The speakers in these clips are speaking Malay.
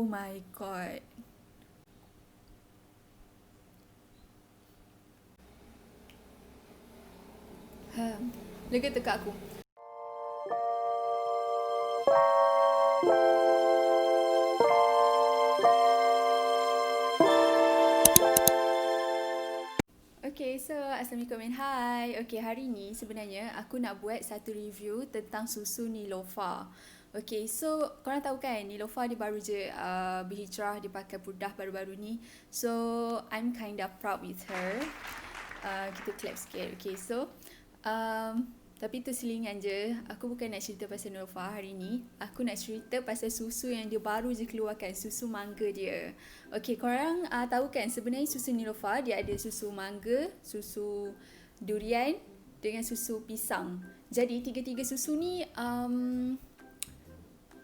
my god. Lega tekak aku. Okay, so Assalamualaikum and hi. Okay, hari ni sebenarnya aku nak buat satu review tentang susu Nilofa. Okay, so korang tahu kan Nilofa dia baru je berhijrah, dia pakai produk baru-baru ni. So, I'm kind of proud with her. Kita clap sikit. Okay, so tapi tu selingan je. Aku bukan nak cerita pasal Nilofa hari ni. Aku nak cerita pasal susu yang dia baru je keluarkan, susu mangga dia. Okay, korang tahu kan sebenarnya susu Nilofa dia ada susu mangga, susu durian dengan susu pisang. Jadi tiga-tiga susu ni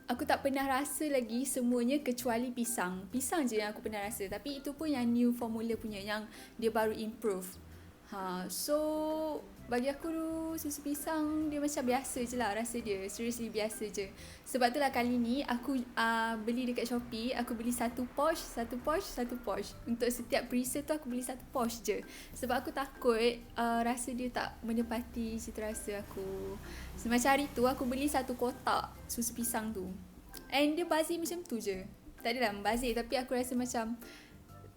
aku tak pernah rasa lagi semuanya kecuali pisang. Pisang je yang aku pernah rasa. Tapi itu pun yang new formula punya, yang dia baru improve. So bagi aku susu pisang dia macam biasa je lah rasa dia. Seriously biasa je. Sebab tu lah kali ni aku beli dekat Shopee. Aku beli satu pouch. Untuk setiap perisa tu aku beli satu pouch je. Sebab aku takut rasa dia tak menepati cita rasa aku. Macam hari tu aku beli satu kotak susu pisang tu. And dia bazir macam tu je. Tak adalah membazir, tapi aku rasa macam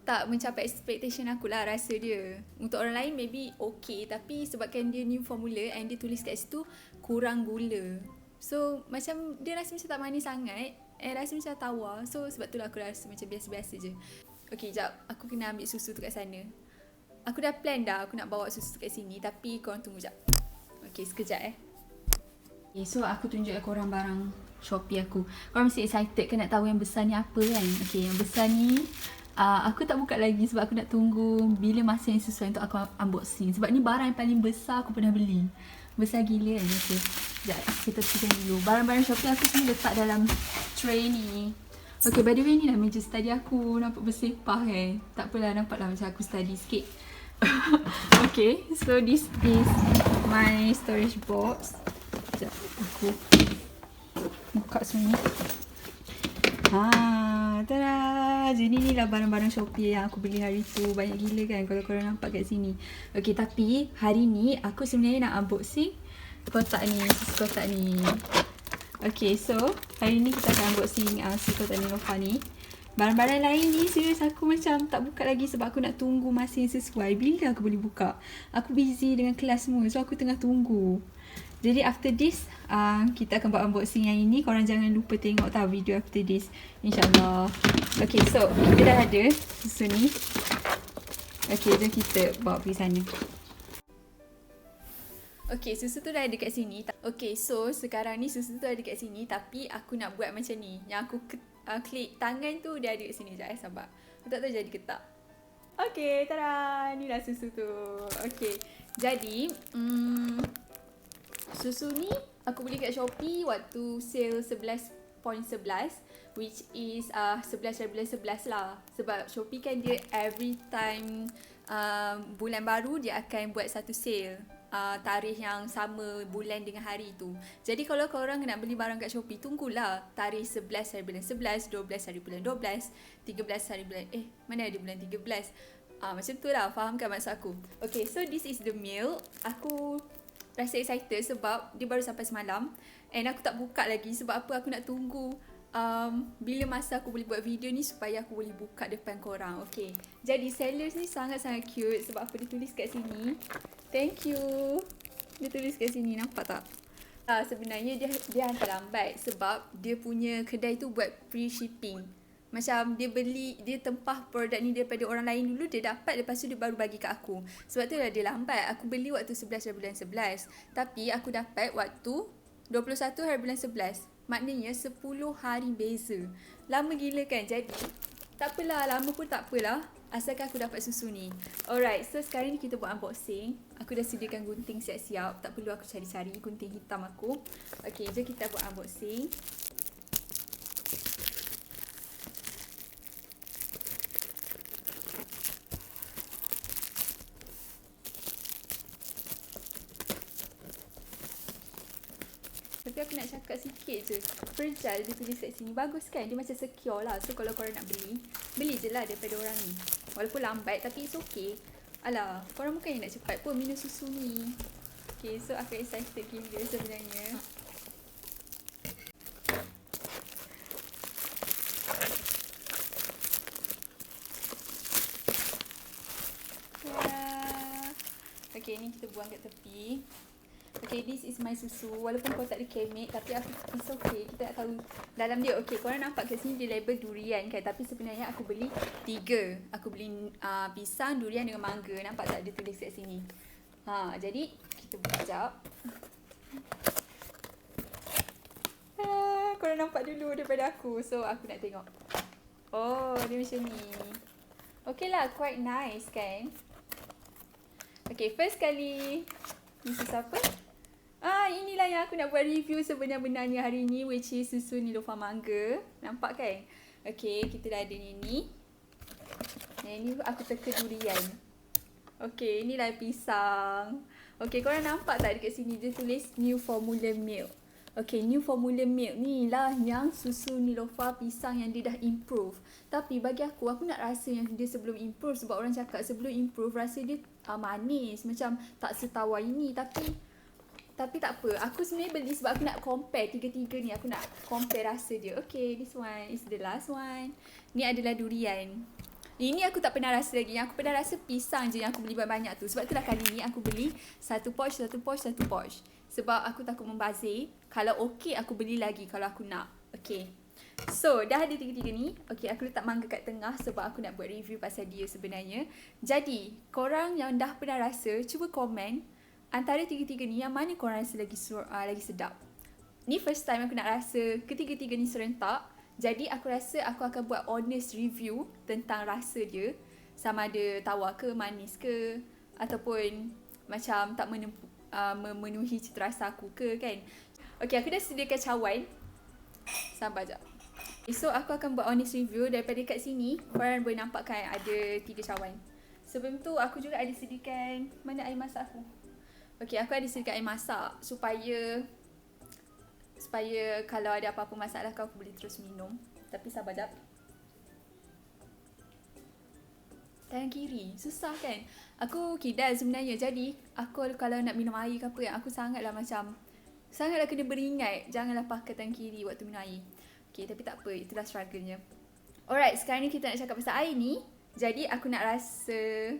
tak mencapai expectation aku lah rasa dia. Untuk orang lain maybe okay, tapi sebabkan dia new formula and dia tulis kat situ kurang gula. So macam dia rasa macam tak manis sangat and rasa macam tawar. So sebab tu lah aku rasa macam biasa-biasa je. Okay, jap, aku kena ambil susu tu kat sana. Aku dah plan dah aku nak bawa susu kat sini, tapi korang tunggu jap. Okay, sekejap Okay, so aku tunjuk korang barang Shopee aku. Korang mesti excited kan nak tahu yang besar ni apa kan? Okay, yang besar ni aku tak buka lagi sebab aku nak tunggu bila masa yang sesuai untuk aku unboxing. Sebab ni barang yang paling besar aku pernah beli. Besar gila kan. Okay, sekejap kita bersihkan dulu. Barang-barang Shopee aku sini letak dalam tray ni. Okay, by the way ni lah meja study aku. Nampak bersepah kan. Tak apalah, nampak lah macam aku study sikit. Okay, so this is my storage box. Sekejap aku buka semua. Tada! Jadi ni lah barang-barang Shopee yang aku beli hari tu. Banyak gila kan kalau korang nampak kat sini. Okay, tapi hari ni aku sebenarnya nak unboxing kotak ni. Okay, so hari ni kita akan unboxing si kotak Nilofa ni. Barang-barang lain ni serius aku macam tak buka lagi sebab aku nak tunggu masa yang sesuai. Bila aku boleh buka? Aku busy dengan kelas semua, so aku tengah tunggu. Jadi after this kita akan buat unboxing yang ini. Korang jangan lupa tengok video after this, InsyaAllah. Okay, so kita dah ada susu ni. Okay, jom kita bawa pergi sana. Okay, susu tu dah ada kat sini. Okay, so sekarang ni susu tu ada kat sini, tapi aku nak buat macam ni. Yang aku klik tangan tu dia ada kat sini. Sekejap sabar. Aku tak tahu jadi ke tak. Okay, tada! Ni lah susu tu. Okay, jadi susu ni aku beli kat Shopee waktu sale 11.11, which is 11/11 lah. Sebab Shopee kan dia every time bulan baru dia akan buat satu sale, tarikh yang sama bulan dengan hari tu. Jadi kalau korang nak beli barang kat Shopee, tunggulah tarikh 11 hari bulan 11, 12 hari bulan 12, 13 hari bulan mana ada bulan 13. Macam tu lah, faham kan maksud aku? Okay, so this is the meal. Aku rasa excited sebab dia baru sampai semalam and aku tak buka lagi. Sebab apa? Aku nak tunggu bila masa aku boleh buat video ni supaya aku boleh buka depan korang. Okay, jadi sellers ni sangat-sangat cute. Sebab apa? Dia tulis kat sini, thank you. Dia tulis kat sini, nampak tak? Sebenarnya dia hantar lambat sebab dia punya kedai tu buat free shipping. Macam dia tempah produk ni daripada orang lain dulu, dia dapat, lepas tu dia baru bagi kat aku. Sebab tu lah dia lambat. Aku beli waktu 11 hari bulan 11, tapi aku dapat waktu 21 hari bulan 11. Maknanya 10 hari beza. Lama gila kan? Jadi tak apalah, lama pun tak apalah, asalkan aku dapat susu ni. Alright, so sekarang ni kita buat unboxing. Aku dah sediakan gunting siap-siap, tak perlu aku cari-cari gunting hitam aku. Okay, jom kita buat unboxing. Tapi aku nak cakap sikit je. Fragile dia tulis kat sini. Bagus kan? Dia macam secure lah. So kalau korang nak beli, beli je lah daripada orang ni. Walaupun lambat tapi it's okay. Alah, korang bukan yang nak cepat pun minum susu ni. Okay, so aku excited gila sebenarnya. Okay, ni kita buang kat tepi. Okay, this is my susu. Walaupun kau tak ada kemet, tapi aku it's okay. Kita nak tahu dalam dia. Okay, korang nampak kat sini dia label durian kan. Tapi sebenarnya aku beli 3. Aku beli pisang, durian dengan mangga. Nampak tak dia tulis kat sini. Jadi kita buka sekejap. Korang nampak dulu daripada aku. So aku nak tengok. Oh, dia macam ni. Okay lah, quite nice kan. Okay, first kali. Ni susu apa? Inilah yang aku nak buat review sebenar-benarnya hari ni, which is susu Neelofa mangga. Nampak kan? Okay, kita dah ada ni. Yang ni aku teka durian. Okay, inilah pisang. Okay, korang nampak tak dekat sini dia tulis new formula milk. Okay, new formula milk ni lah yang susu Neelofa pisang yang dia dah improve. Tapi bagi aku nak rasa yang dia sebelum improve. Sebab orang cakap sebelum improve rasa dia manis. Macam tak setawar ini. Tapi tak apa. Aku sebenarnya beli sebab aku nak compare tiga-tiga ni. Aku nak compare rasa dia. Okay, this one is the last one. Ni adalah durian. Ini aku tak pernah rasa lagi. Yang aku pernah rasa pisang je yang aku beli banyak-banyak tu. Sebab itulah kali ni aku beli satu pouch. Sebab aku takut membazir. Kalau okey aku beli lagi kalau aku nak. Okay. So, dah ada tiga-tiga ni. Okay, aku letak mangga kat tengah sebab aku nak buat review pasal dia sebenarnya. Jadi, korang yang dah pernah rasa, cuba komen antara tiga-tiga ni yang mana korang rasa lagi sedap. Ni first time aku nak rasa ketiga-tiga ni serentak. Jadi, aku rasa aku akan buat honest review tentang rasa dia. Sama ada tawar ke, manis ke, ataupun macam tak memenuhi cita rasa aku ke kan. Okay, aku dah sediakan cawan. Sabar jap. So aku akan buat honest review daripada kat sini. Korang boleh nampak kan ada 3 cawan. Sebelum tu aku juga ada sediakan mana air masak aku. Okay, aku ada sediakan air masak supaya kalau ada apa-apa masalah aku boleh terus minum. Tapi sabar jap. Tangan kiri. Susah kan? Aku kidal sebenarnya. Jadi aku kalau nak minum air ke apa kan, aku sangatlah kena beringat. Janganlah pakai tangan kiri waktu minum air. Okay, tapi tak apa. Itulah struggle-nya. Alright, sekarang ni kita nak cakap pasal air ni. Jadi aku nak rasa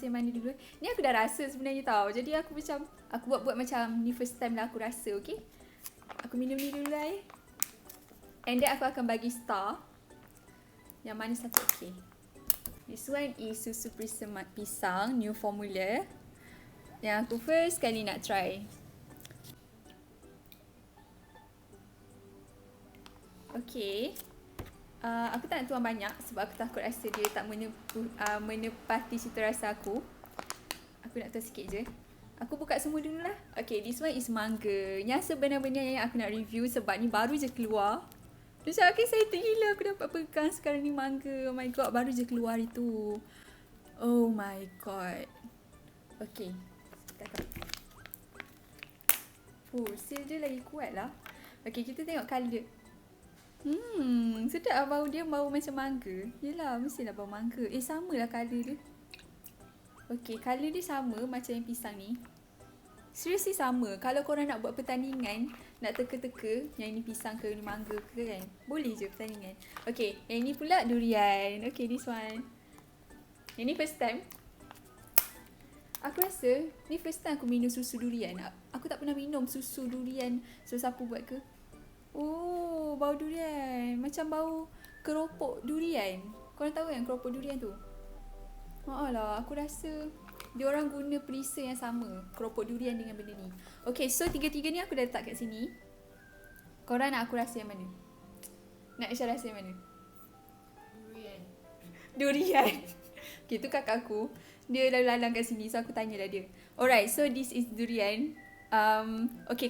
yang mana dulu. Ni aku dah rasa sebenarnya tau. Jadi aku buat macam ni first time lah aku rasa, okay? Aku minum ni dulu air. And then aku akan bagi star. Yang mana satu, okay. This one is susu pisang, new formula. Yang aku first kali nak try. Okay. Aku tak nak tuang banyak sebab aku takut rasa dia tak menepati cita rasa aku. Aku nak tuang sikit je. Aku buka semua dulu lah. Okay, this one is mangga. Yang sebenar-benarnya yang aku nak review sebab ni baru je keluar. Macam okay, saya gila aku dapat pegang sekarang ni mangga. Oh my god, baru je keluar itu. Oh my god. Okay. Seal dia lagi kuat lah. Okay, kita tengok colour dia. Sedap lah bau dia. Bau macam mangga. Yelah, mestilah bau mangga. Sama lah colour dia. Okay, colour dia sama macam yang pisang ni. Seriously sama. Kalau korang nak buat pertandingan, nak teka-teka yang ni pisang ke ni mangga ke kan, boleh je pertandingan. Okay, yang ni pula durian. Okay, this one. Yang ni first time. Aku rasa ni first time aku minum susu durian. Aku tak pernah minum susu durian. So siapa buat ke? Oh, bau durian. Macam bau keropok durian. Korang tahu yang keropok durian tu? Alah, aku rasa dia orang guna perisa yang sama. Keropok durian dengan benda ni. Okay, so tiga-tiga ni aku dah letak kat sini. Korang nak aku rasa yang mana? Nak Aisyah rasa yang mana? Durian. Okay, tu kakak aku. Dia lalang kat sini, so aku tanyalah dia. Alright, so this is durian. Okay,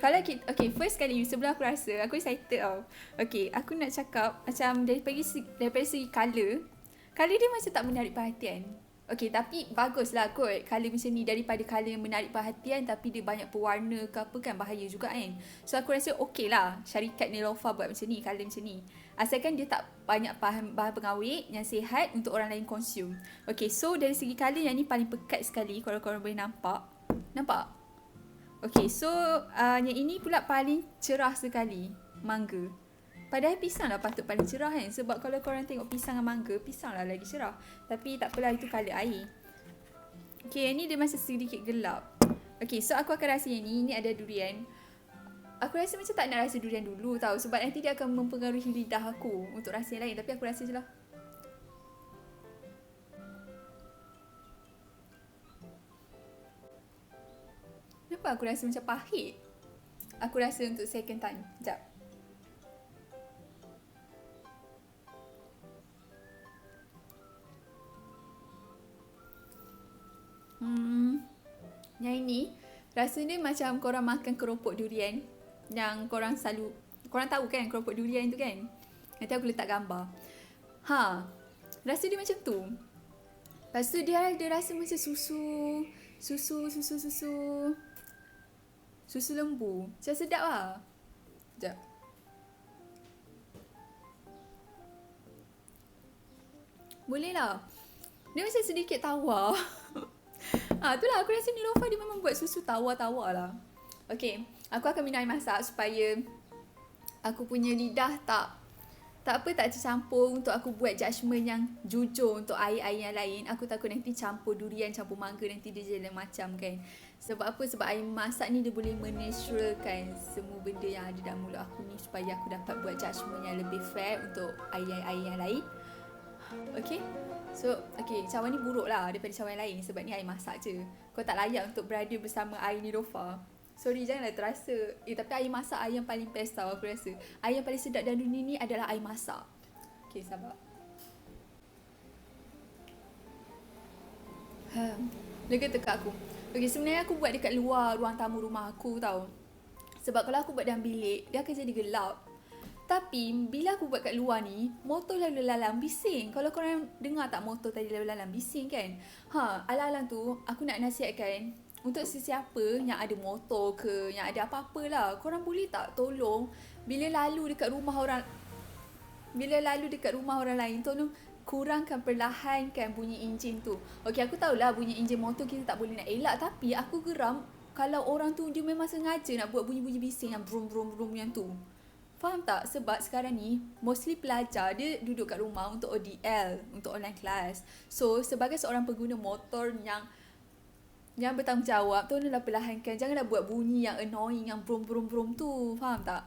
first kali sebelum aku rasa, aku excited tau. Okay, aku nak cakap macam daripada segi colour dia macam tak menarik perhatian. Okay, tapi baguslah kot colour macam ni daripada colour yang menarik perhatian tapi dia banyak pewarna ke apa kan, bahaya juga kan. So aku rasa okey lah syarikat Neelofa buat macam ni, colour macam ni. Asalkan dia tak banyak bahan pengawet yang sihat untuk orang lain consume. Okay, so dari segi colour yang ni paling pekat sekali kalau korang boleh nampak. Nampak? Okay, so yang ini pula paling cerah sekali, mangga. Padahal pisang lah patut paling cerah kan. Sebab kalau korang tengok pisang dengan mangga, pisang lah lagi cerah. Tapi tak apalah, itu colour air. Okay, yang ni dia masih sedikit gelap. Okay, so aku akan rasa yang ni. Ni ada durian. Aku rasa macam tak nak rasa durian dulu tau. Sebab nanti dia akan mempengaruhi lidah aku untuk rasa yang lain. Tapi aku rasa je lah. Kenapa aku rasa macam pahit? Aku rasa untuk second time. Sekejap. Yang ini rasa dia macam korang makan keropok durian yang korang selalu, korang tahu kan keropok durian tu kan. Nanti aku letak gambar. Rasa dia macam tu. Lepas tu dia ada rasa macam susu lembu. Macam sedap lah. Sekejap. Boleh lah. Dia macam sedikit tawar. Itulah aku rasa Neelofa dia memang buat susu tawar-tawar lah. Okay, aku akan minum air masak supaya aku punya lidah tak tercampur untuk aku buat judgement yang jujur untuk air-air yang lain. Aku takut nanti campur durian, campur mangga, nanti dia jadi macam kan. Sebab apa? Sebab air masak ni dia boleh menaturalkan semua benda yang ada dalam mulut aku ni supaya aku dapat buat judgement yang lebih fair untuk air-air yang lain. Okay, so okay, cawan ni buruk lah daripada cawan lain sebab ni air masak je. Kau tak layak untuk berada bersama air Neelofa. Sorry, janganlah terasa. Tapi air masak air yang paling best tau aku rasa. Air yang paling sedap dalam dunia ni adalah air masak. Okay, sabar. Lega tekak aku. Okay, sebenarnya aku buat dekat luar ruang tamu rumah aku tau. Sebab kalau aku buat dalam bilik, dia akan jadi gelap. Tapi bila aku buat kat luar ni, motor lalu lalang bising. Kalau korang dengar tak motor tadi lalu lalang bising kan? Alang-alang tu aku nak nasihatkan untuk sesiapa yang ada motor ke, yang ada apa-apa lah, korang boleh tak tolong bila lalu dekat rumah orang lain, tolong kurangkan perlahankan bunyi enjin tu. Okey, aku tahulah bunyi enjin motor kita tak boleh nak elak, tapi aku geram kalau orang tu dia memang sengaja nak buat bunyi-bunyi bising yang brum brum brum yang tu. Faham tak? Sebab sekarang ni mostly pelajar dia duduk kat rumah untuk ODL, untuk online class. So sebagai seorang pengguna motor yang bertanggungjawab, tolonglah perlahankan. Janganlah buat bunyi yang annoying, yang brum brum brum tu. Faham tak?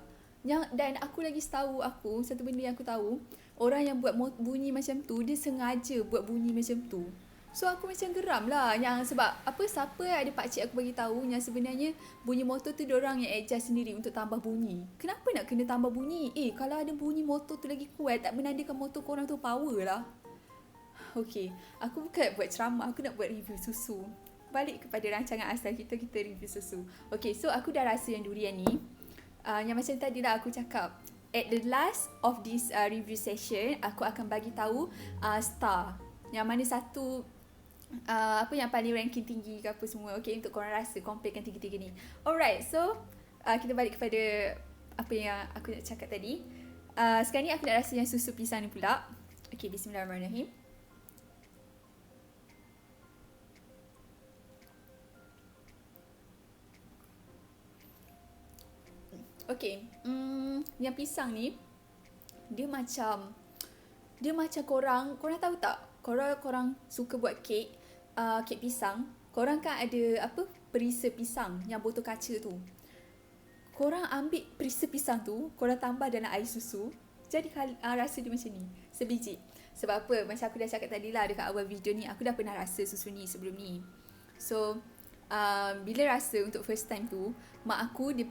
Dan aku lagi tahu, satu benda yang aku tahu, orang yang buat bunyi macam tu, dia sengaja buat bunyi macam tu. So aku macam geram lah sebab siapa ada pakcik aku bagi tahu yang sebenarnya bunyi motor tu diorang yang adjust sendiri untuk tambah bunyi. Kenapa nak kena tambah bunyi? Kalau ada bunyi motor tu lagi kuat, tak menandakan motor korang tu power lah. Okay, aku bukan buat ceramah, aku nak buat review susu. Balik kepada rancangan asal kita review susu. Okay, so aku dah rasa yang durian ni. Yang macam tadi lah aku cakap, at the last of this review session, aku akan bagi tahu star. Yang mana satu yang paling ranking tinggi ke apa semua. Okay, untuk korang rasa comparekan tiga-tiga ni. Alright, so kita balik kepada apa yang aku nak cakap tadi. Sekarang ni aku nak rasa yang susu pisang ni pula. Okay, bismillahirrahmanirrahim. Okay, yang pisang ni dia macam korang tahu tak, korang suka buat kek pisang, korang kan ada perisa pisang yang botol kaca tu. Korang ambil perisa pisang tu, korang tambah dalam air susu, jadi rasa dia macam ni, sebiji. Sebab apa? Macam aku dah cakap tadi lah dekat awal video ni, aku dah pernah rasa susu ni sebelum ni. So bila rasa untuk first time tu, mak aku dia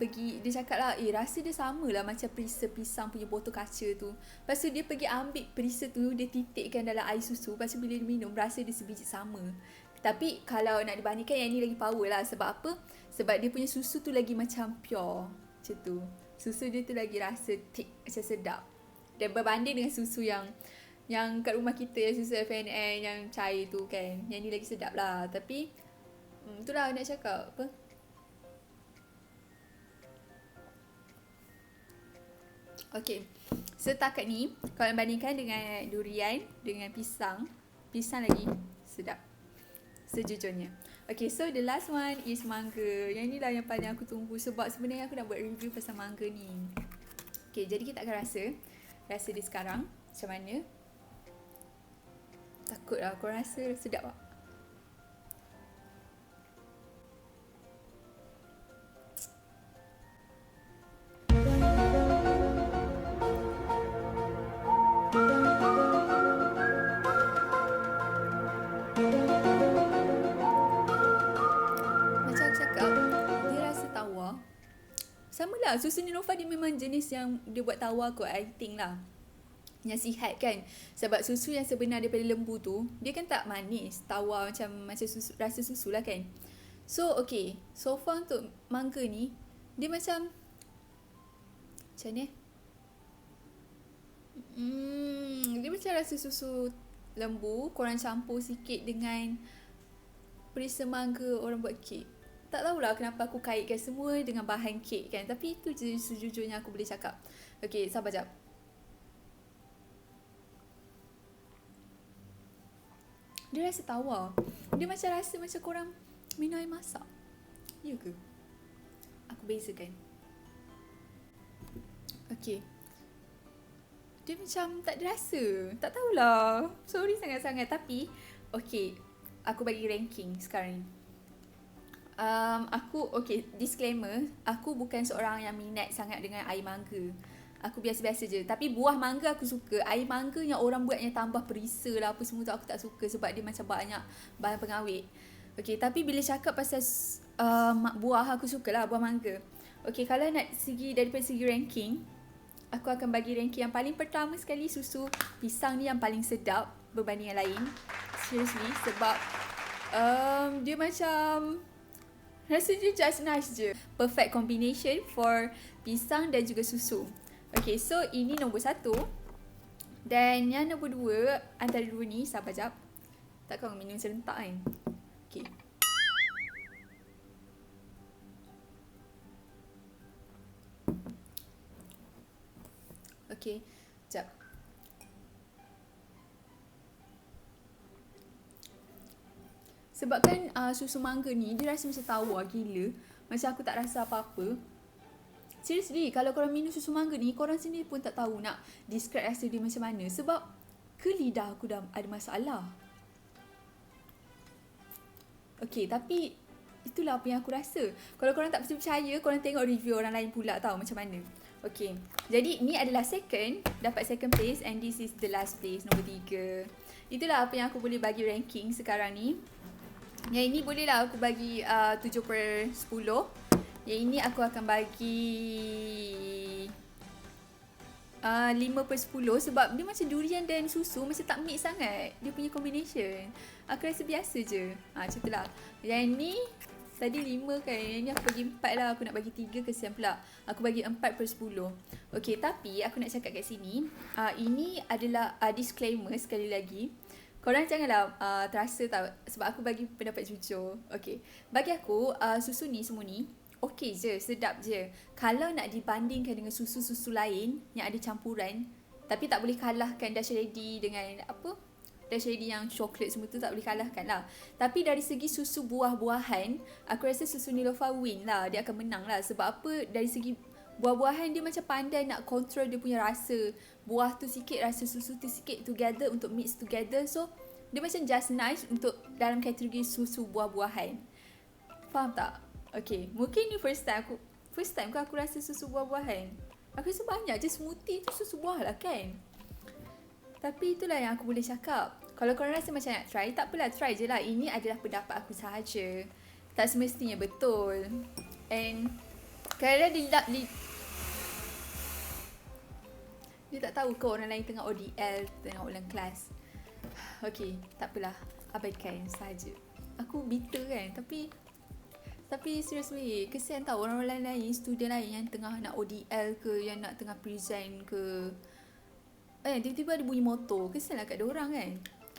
cakap lah, rasa dia sama lah macam perisa pisang punya botol kaca tu. Lepas tu dia pergi ambil perisa tu, dia titikkan dalam air susu. Lepas tu bila dia minum, rasa dia sebiji sama. Tapi kalau nak dibandingkan, yang ni lagi power lah. Sebab apa? Sebab dia punya susu tu lagi macam pure macam tu. Susu dia tu lagi rasa thick, macam sedap. Dan berbanding dengan susu yang Yang kat rumah kita yang susu FNN yang cair tu kan. Yang ni lagi sedap lah. Tapi itulah nak cakap apa. Okay. Setakat ni kalau bandingkan dengan durian, dengan pisang, pisang lagi sedap sejujurnya. Okay, so the last one is mangga. Yang ni lah yang paling aku tunggu sebab sebenarnya aku nak buat review pasal mangga ni. Okay, jadi kita akan rasa dia sekarang macam mana. Takut lah korang rasa sedap tak? Macam aku cakap, dia rasa tawar. Sama lah, susu Neelofa dia memang jenis yang dia buat tawar kot, I think lah. Yang sihat kan. Sebab susu yang sebenar daripada lembu tu, dia kan tak manis, tawar macam susu, rasa susu lah kan. So okay, so far untuk mangga ni, dia macam ni? Dia macam rasa susu lembu, korang campur sikit dengan perisa mangga orang buat kek. Tak tahulah kenapa aku kaitkan semua dengan bahan kek kan. Tapi itu je sejujurnya aku boleh cakap. Okay, sabar jap. Dia rasa tawar. Dia macam rasa macam korang minum air masak. Ya ke? Aku bezakan. Okay. Dia macam tak ada rasa. Tak tahulah. Sorry sangat-sangat. Tapi, okay. Aku bagi ranking sekarang ni. Disclaimer. Aku bukan seorang yang minat sangat dengan air mangga. Aku biasa-biasa je. Tapi buah mangga aku suka. Air mangga yang orang buat yang tambah perisa lah apa semua tu aku tak suka. Sebab dia macam banyak bahan pengawet. Okay, tapi bila cakap pasal buah, aku sukalah buah mangga. Okay, kalau nak daripada segi ranking, aku akan bagi ranking yang paling pertama sekali susu pisang ni yang paling sedap berbanding yang lain. Seriously, sebab dia macam rasanya just nice je. Perfect combination for pisang dan juga susu. Okay, so ini nombor 1. Dan yang nombor 2, antara dua ni, sabar jap. Takkan minum serentak kan? Okay. Okay, jap. Sebabkan susu mangga ni, dia rasa macam tawar gila. Macam aku tak rasa apa-apa. Seriously, kalau korang minum susu mangga ni, korang sendiri pun tak tahu nak describe rasa dia macam mana. Sebab ke lidah aku dah ada masalah. Okay, tapi itulah apa yang aku rasa. Kalau korang tak percaya, korang tengok review orang lain pula tahu macam mana. Okay, jadi ni adalah second, dapat second place, and this is the last place, nombor 3. Itulah apa yang aku boleh bagi ranking sekarang ni. Yang ini bolehlah aku bagi 7/10. Yang ini aku akan bagi 5/10 sebab dia macam durian dan susu macam tak mix sangat. Dia punya combination. Aku rasa biasa je. Macam tu lah. Yang ni tadi 5 kan. Yang ni aku bagi 4 lah. Aku nak bagi 3 kesian pula. Aku bagi 4/10. Okay, tapi aku nak cakap kat sini. Ini adalah disclaimer sekali lagi. Korang janganlah terasa tau. Sebab aku bagi pendapat jujur. Okay. Bagi aku, susu ni semua ni okey je, sedap je. Kalau nak dibandingkan dengan susu-susu lain yang ada campuran, tapi tak boleh kalahkan Dash Lady dengan apa? Dash Lady yang coklat semua tu tak boleh kalahkan lah. Tapi dari segi susu buah-buahan, aku rasa susu Neelofa win lah. Dia akan menang lah. Sebab apa? Dari segi buah-buahan dia macam pandai nak control dia punya rasa. Buah tu sikit, rasa susu tu sikit together untuk mix together. So, dia macam just nice untuk dalam kategori susu buah-buahan. Faham tak? Okay, mungkin ni first time aku rasa susu buah-buahan. Aku rasa banyak je smoothie tu susu buah lah kan. Tapi itulah yang aku boleh cakap. Kalau korang rasa macam nak try, tak apalah, try je lah. Ini adalah pendapat aku sahaja. Tak semestinya betul. And kadang-kadang dia tak tahu ke orang lain tengah ODL, tengah ulang kelas. Okay, tak apalah, abaikan sahaja. Aku bitter kan, tapi seriously, kesian tau orang lain, student lain yang tengah nak ODL ke, yang nak tengah present ke. tiba-tiba ada bunyi motor. Kesal lah kat diorang kan.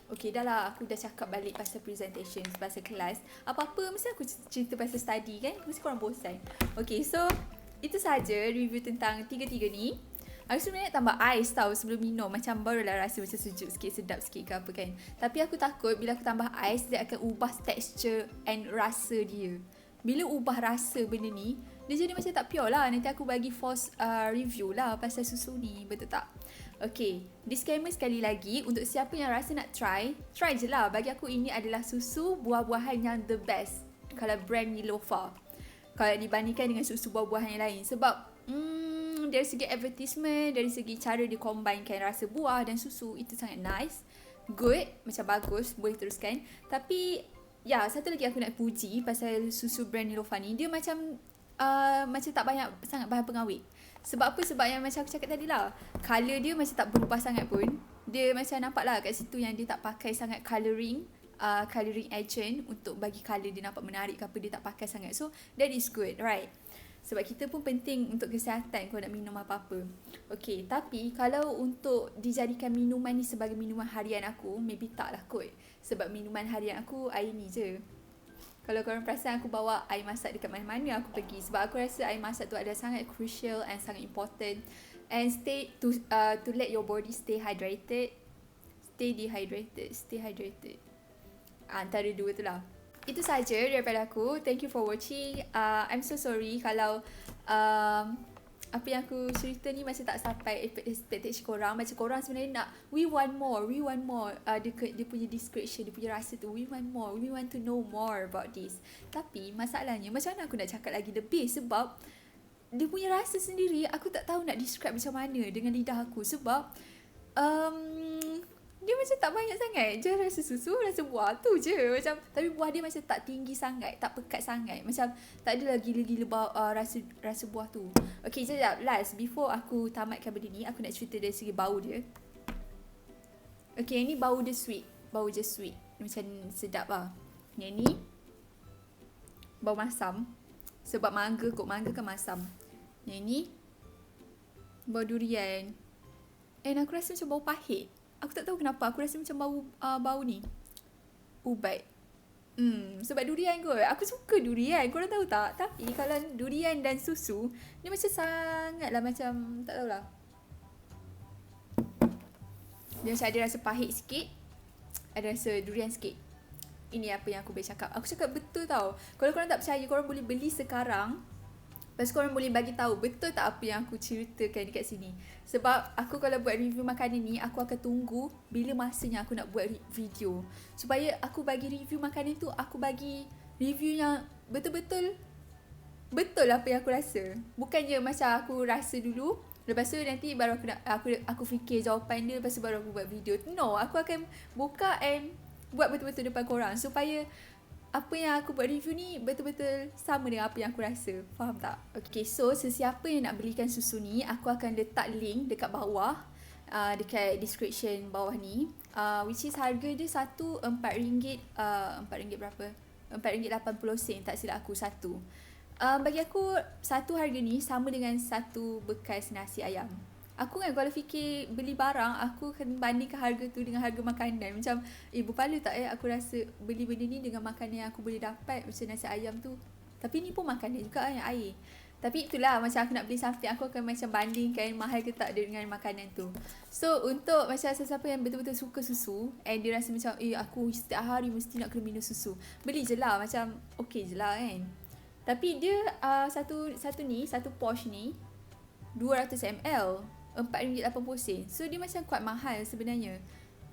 Okay, dah lah, aku dah cakap balik pasal presentation, pasal kelas. Apa-apa mesti aku cerita pasal study kan. Mesti korang bosan. Okay, so itu saja review tentang tiga-tiga ni. Aku sebenarnya nak tambah ais tau sebelum minum. Macam barulah rasa macam sejuk sikit, sedap sikit ke apa kan. Tapi aku takut bila aku tambah ais, dia akan ubah texture and rasa dia. Bila ubah rasa benda ni, dia jadi macam tak pure lah. Nanti aku bagi false review lah pasal susu ni. Betul tak? Okay, disclaimer sekali lagi, untuk siapa yang rasa nak try je lah. Bagi aku ini adalah susu buah-buahan yang the best kalau brand Nilofa, kalau dibandingkan dengan susu buah-buahan yang lain. Sebab dari segi advertisement, dari segi cara dia combinekan rasa buah dan susu, itu sangat nice, good, macam bagus, boleh teruskan. Tapi ya, satu lagi aku nak puji pasal susu brand Nilofa ni, dia macam tak banyak sangat bahan pengawet. Sebab apa? Sebab yang macam aku cakap tadi lah, colour dia macam tak berubah sangat pun. Dia macam nampak lah kat situ yang dia tak pakai sangat colouring agent untuk bagi colour dia nampak menarik ke apa, dia tak pakai sangat. So that is good, right? Sebab kita pun penting untuk kesihatan kalau nak minum apa-apa. Okay, tapi kalau untuk dijadikan minuman ni sebagai minuman harian aku, maybe tak lah kot. Sebab minuman harian aku air ni je. Kalau korang perasan aku bawa air masak dekat mana-mana aku pergi. Sebab aku rasa air masak tu adalah sangat crucial and sangat important. And stay to let your body stay hydrated. Stay dehydrated. Stay hydrated. Antara dua tu lah. Itu saja daripada aku. Thank you for watching. I'm so sorry kalau apa yang aku cerita ni macam tak sampai expectation korang. Macam korang sebenarnya nak we want more. Dia punya description, dia punya rasa tu, we want more, we want to know more about this. Tapi masalahnya macam mana aku nak cakap lagi lebih, sebab dia punya rasa sendiri aku tak tahu nak describe macam mana dengan lidah aku. Sebab dia macam tak banyak sangat je rasa susu, rasa buah tu je macam. Tapi buah dia macam tak tinggi sangat, tak pekat sangat, macam tak adalah gila-gila rasa buah tu. Okay, sekejap, last before aku tamatkan benda ni, aku nak cerita dari segi bau dia. Okay, ni bau dia sweet, bau je sweet, macam sedap lah. Yang ni bau masam, sebab mangga kan masam. Yang ni bau durian, and aku rasa macam bau pahit. Aku tak tahu kenapa, aku rasa macam bau ni ubat. Sebab durian kot. Aku suka durian, korang tahu tak? Tapi kalau durian dan susu, dia macam sangatlah macam, tak tahulah. Dia macam ada rasa pahit sikit, ada rasa durian sikit. Ini apa yang aku boleh cakap. Aku cakap betul tau. Kalau korang tak percaya, korang boleh beli sekarang. Lepas korang boleh bagi tahu betul tak apa yang aku ceritakan dekat sini. Sebab aku kalau buat review makanan ni, aku akan tunggu bila masanya aku nak buat video. Supaya aku bagi review makanan tu, aku bagi review yang betul-betul betul apa yang aku rasa. Bukannya macam aku rasa dulu, lepas tu nanti baru aku fikir jawapan dia, lepas tu baru aku buat video. No, aku akan buka and buat betul-betul depan korang supaya apa yang aku buat review ni betul-betul sama dengan apa yang aku rasa. Faham tak? Okay, so sesiapa yang nak belikan susu ni, aku akan letak link dekat bawah, dekat description bawah ni, which is harga dia satu RM4, RM4 berapa? RM4.80 tak silap aku satu. Bagi aku satu harga ni sama dengan satu bekas nasi ayam. Aku kan kalau fikir beli barang, aku akan bandingkan harga tu dengan harga makanan. Macam, berpalu tak aku rasa beli benda ni dengan makanan yang aku boleh dapat, macam nasi ayam tu. Tapi ni pun makanan juga yang air. Tapi itulah, macam aku nak beli something, aku akan macam bandingkan mahal ke tak dengan makanan tu. So, untuk macam sesiapa yang betul-betul suka susu, and dia rasa macam, aku setiap hari mesti nak kena minum susu, beli je lah, macam okay je lah kan. Tapi dia, satu pouch ni, 200ml. RM4.80. So dia macam kuat mahal sebenarnya.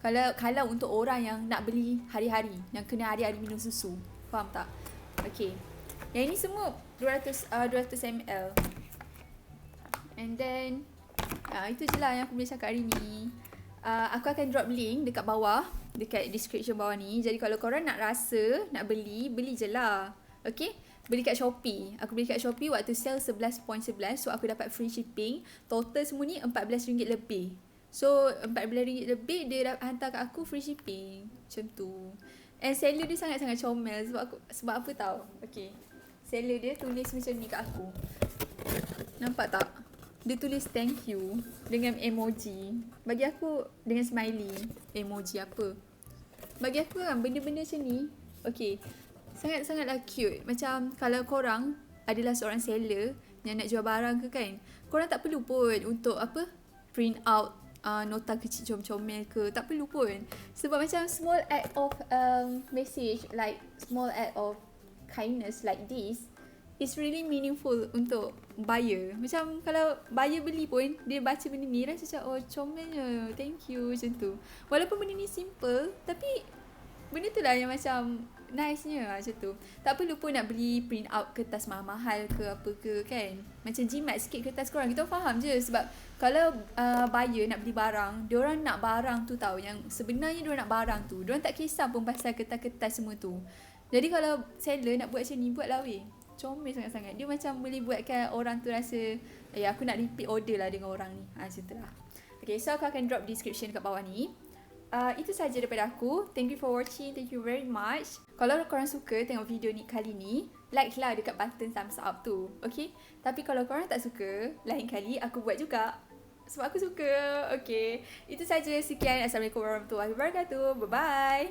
Kalau untuk orang yang nak beli hari-hari, yang kena hari-hari minum susu. Faham tak? Okay. Yang ini semua 200ml. And then itu je lah yang aku boleh cakap hari ni. Aku akan drop link dekat bawah, dekat description bawah ni. Jadi kalau korang nak rasa, nak beli je lah. Okay? Beli kat Shopee. Aku beli kat Shopee waktu sale 11.11. So aku dapat free shipping. Total semua ni RM14 lebih. So RM14 lebih, dia hantar kat aku free shipping. Macam tu. And seller dia sangat-sangat comel. Sebab apa tau? Okay, seller dia tulis macam ni kat aku. Nampak tak? dia tulis thank you dengan emoji. Bagi aku dengan smiley. Emoji apa? Bagi aku kan benda-benda macam ni, okay, sangat-sangatlah cute. Macam kalau korang adalah seorang seller yang nak jual barang ke kan, korang tak perlu pun untuk apa, print out nota kecil comel-comel ke, tak perlu pun. Sebab macam small act of message, like small act of kindness like this is really meaningful untuk buyer. Macam kalau buyer beli pun, dia baca benda ni rasa macam oh comelnya, thank you, macam tu. Walaupun benda ni simple, tapi benda tu lah yang macam nice-nya macam tu. Tak perlu pun nak beli print out kertas mahal-mahal ke apa ke kan. Macam jimat sikit kertas korang, kita faham je. Sebab kalau buyer nak beli barang, diorang nak barang tu tahu, yang sebenarnya diorang nak barang tu. Diorang tak kisah pun pasal kertas-kertas semua tu. Jadi kalau seller nak buat macam ni, buatlah weh. Comel sangat-sangat. Dia macam boleh buatkan orang tu rasa, ya aku nak repeat order lah dengan orang ni. Macam tu lah. Okay, so aku akan drop description kat bawah ni. Itu saja daripada aku. Thank you for watching. Thank you very much. Kalau korang suka tengok video ni kali ni, like lah dekat button thumbs up tu. Okay? Tapi kalau korang tak suka, lain kali aku buat juga. Sebab aku suka. Okay. Itu saja. Sekian. Assalamualaikum warahmatullahi wabarakatuh. Bye-bye.